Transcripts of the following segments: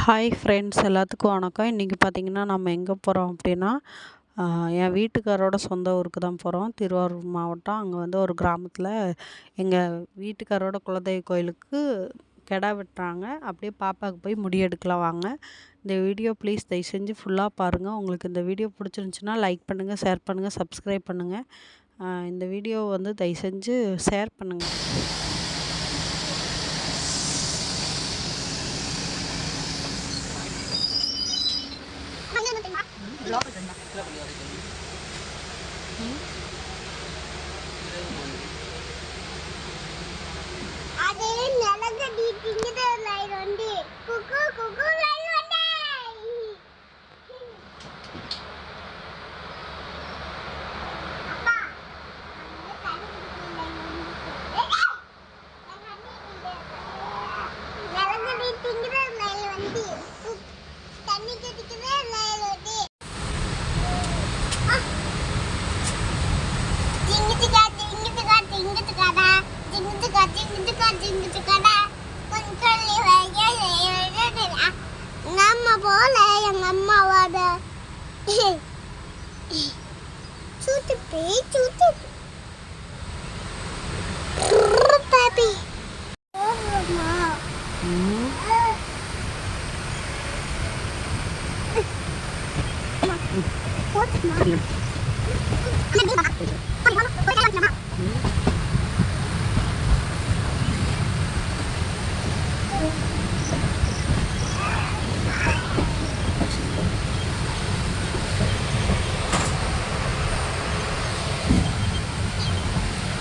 Hi friends, எல்லாத்துக்கும் வணக்கம். இன்றைக்கி பார்த்திங்கன்னா நம்ம எங்கே போகிறோம் அப்படின்னா, என் வீட்டுக்காரோட சொந்த ஊருக்கு தான் போகிறோம். திருவாரூர் மாவட்டம். அங்கே வந்து ஒரு கிராமத்தில் எங்கள் வீட்டுக்காரோட குலதெய்வ கோயிலுக்கு கிடா வெட்டுறாங்க. அப்படியே பாப்பாவுக்கு போய் முடி எடுக்கலாம் வாங்க. இந்த வீடியோ ப்ளீஸ் தயவு செஞ்சு ஃபுல்லாக பாருங்கள். உங்களுக்கு இந்த வீடியோ பிடிச்சிருந்துச்சின்னா லைக் பண்ணுங்கள், ஷேர் பண்ணுங்கள், சப்ஸ்கிரைப் பண்ணுங்கள். இந்த வீடியோ வந்து தயவு செஞ்சு ஷேர் பண்ணுங்கள். எங்க அம்மாவோட சூத்து பாப்பி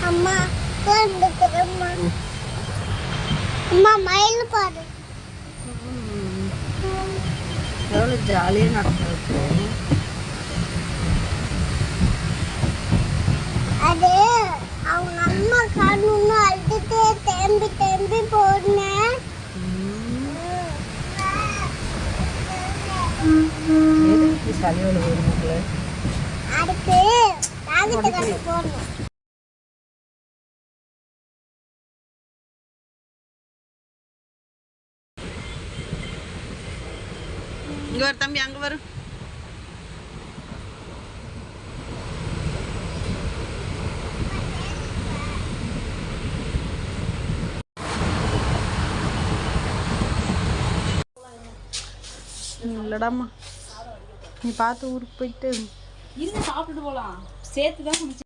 அம்மா வந்துக்கிறம்மா. அம்மா மயில் பாரு, எவ்வளோ ஜாலியாக நடந்துருக்கு. அது அவங்க அம்மா காணுன்னு அழுதுட்டு தேம்பி போனேன். எதுக்கு சளியோட வருமாங்கள அதுக்கு டாக்டர் போடணும். இங்கே ஒரு தம்பி அங்கே வரும். இல்லடாம்மா, நீ பார்த்து ஊருக்கு போயிட்டு சாப்பிட்டுட்டு போகலாம். சேர்த்து தான் சமைச்சு.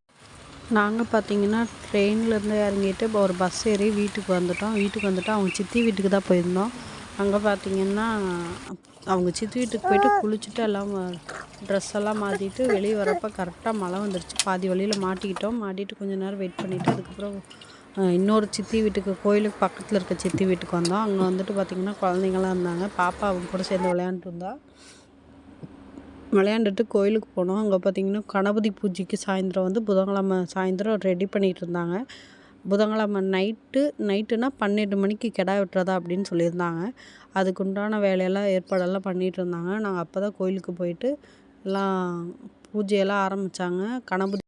நாங்கள் பார்த்தீங்கன்னா ட்ரெயின்லேருந்து இறங்கிட்டு இப்போ ஒரு பஸ் ஏறி வீட்டுக்கு வந்துட்டு அவங்க சித்தி வீட்டுக்கு தான் போயிருந்தோம். அங்கே பார்த்தீங்கன்னா அவங்க சித்தி வீட்டுக்கு போயிட்டு குளிச்சுட்டு எல்லாம் ட்ரெஸ் எல்லாம் மாற்றிட்டு வெளியே வரப்போ கரெக்டாக மழை வந்துருச்சு. பாதி வழியில் மாட்டிட்டு கொஞ்சம் நேரம் வெயிட் பண்ணிவிட்டு அதுக்கப்புறம் இன்னொரு சித்தி வீட்டுக்கு, கோயிலுக்கு பக்கத்தில் இருக்க சித்தி வீட்டுக்கு வந்தோம். அங்கே வந்துட்டு பார்த்திங்கன்னா குழந்தைங்களாம் இருந்தாங்க. பாப்பா அவங்க கூட சேர்ந்து விளையாண்டுட்டு கோயிலுக்கு போனோம். அங்கே பார்த்திங்கன்னா கணபதி பூஜைக்கு சாயந்தரம் வந்து புதன்கிழமை சாயந்தரம் ரெடி பண்ணிகிட்டு இருந்தாங்க. புதன்கிழமை நைட்டுனா 12 மணிக்கு கிடா வெட்டுறதா அப்படின்னு சொல்லியிருந்தாங்க. அதுக்கு உண்டான வேலையெல்லாம் ஏற்பாடெல்லாம் பண்ணிகிட்டு இருந்தாங்க. நாங்கள் அப்போ தான் கோயிலுக்கு போயிட்டு எல்லாம் பூஜையெல்லாம் ஆரம்பித்தாங்க. கணபதி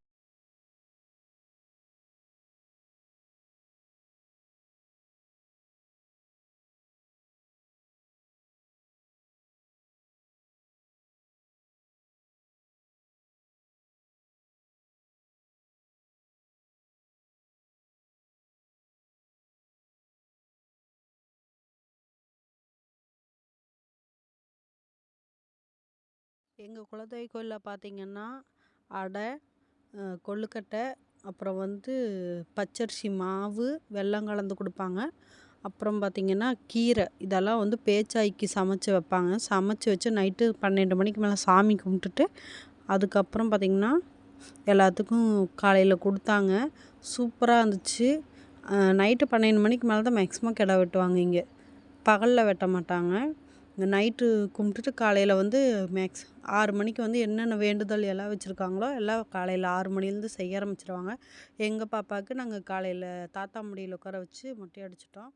எங்கள் குலதெய்வ கோயிலில் பார்த்திங்கன்னா அடை, கொழுக்கட்டை, அப்புறம் வந்து பச்சரிசி மாவு, வெல்லம் கலந்து கொடுப்பாங்க. அப்புறம் பார்த்திங்கன்னா கீரை, இதெல்லாம் வந்து பேச்சாய்க்கு சமைச்சு வைப்பாங்க. சமைச்சு வச்சு நைட்டு 12 மணிக்கு மேலே சாமி கும்பிட்டுட்டு அதுக்கப்புறம் பார்த்திங்கன்னா எல்லாத்துக்கும் காலையில் கொடுத்தாங்க. சூப்பராக இருந்துச்சு. நைட்டு 12 மணிக்கு மேலே தான் மேக்ஸிமம் கிடா வெட்டுவாங்க. இங்கே பகலில் வெட்ட மாட்டாங்க. நைட்டு கும்பிட்டுட்டு காலையில் வந்து 6 மணிக்கு வந்து என்னென்ன வேண்டுதல் எல்லாம் வச்சுருக்காங்களோ எல்லாம் காலையில் 6 மணிலேருந்து செய்ய ஆரம்பிச்சிடுவாங்க. எங்கள் பாப்பாவுக்கு நாங்கள் காலையில் தாத்தா முடியில் உட்கார வச்சு மொட்டை அடிச்சிட்டோம்.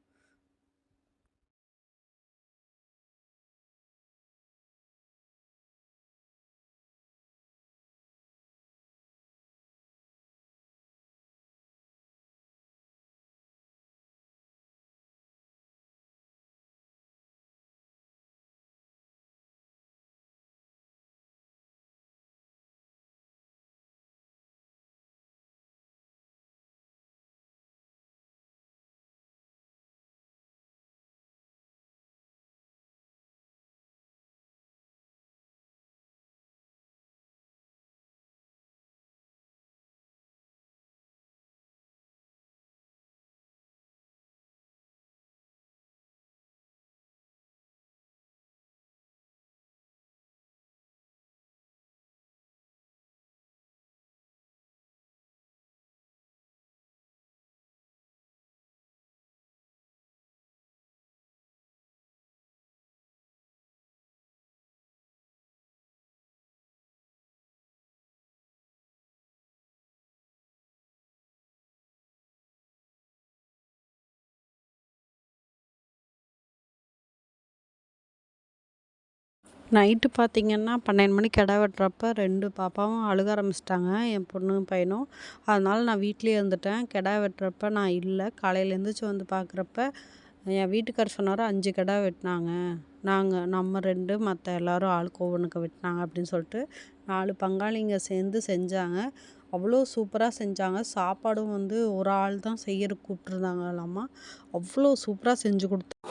நைட்டு பார்த்திங்கன்னா 12 மணிக்கு கிடா வெட்டுறப்ப 2 பாப்பாவும் அழுக ஆரம்பிச்சிட்டாங்க, என் பொண்ணும் பையனும். அதனால நான் வீட்லேயே இருந்துட்டேன். கிடா வெட்டுறப்ப நான் இல்லை. காலையில் எழுந்திரிச்சி வந்து பார்க்குறப்ப என் வீட்டுக்காரர் சொன்னார் 5 கிடா வெட்டினாங்க. நம்ம 2 மற்ற எல்லோரும் ஆளுக்கு ஒவ்வொன்றுக்கு வெட்டினாங்க அப்படின்னு சொல்லிட்டு 4 பங்காளிங்க சேர்ந்து செஞ்சாங்க. அவ்வளோ சூப்பராக செஞ்சாங்க. சாப்பாடும் வந்து ஒரு ஆள் தான் செய்யறதுக்கு கூப்பிட்ருந்தாங்களாமா. அவ்வளோ சூப்பராக செஞ்சு கொடுத்தாங்க.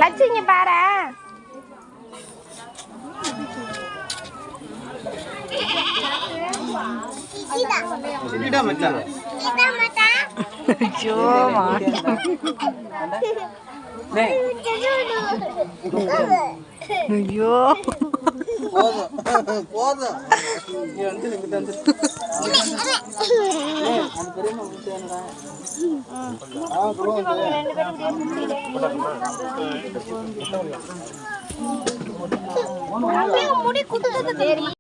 லட்சுமி பாரு ஐயோ முடி குத்துறது தெரியும்.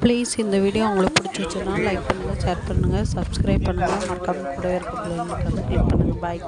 ப்ளீஸ் இந்த வீடியோ உங்களுக்கு பிடிச்சிருச்சுன்னா லைக் பண்ணுங்கள், ஷேர் பண்ணுங்கள், சப்ஸ்கிரைப் பண்ணுங்கள். மறக்காம கூடவே இருக்க பிள்ளைங்களுக்கு வந்து கிளிக் பண்ணுங்கள். பாய்.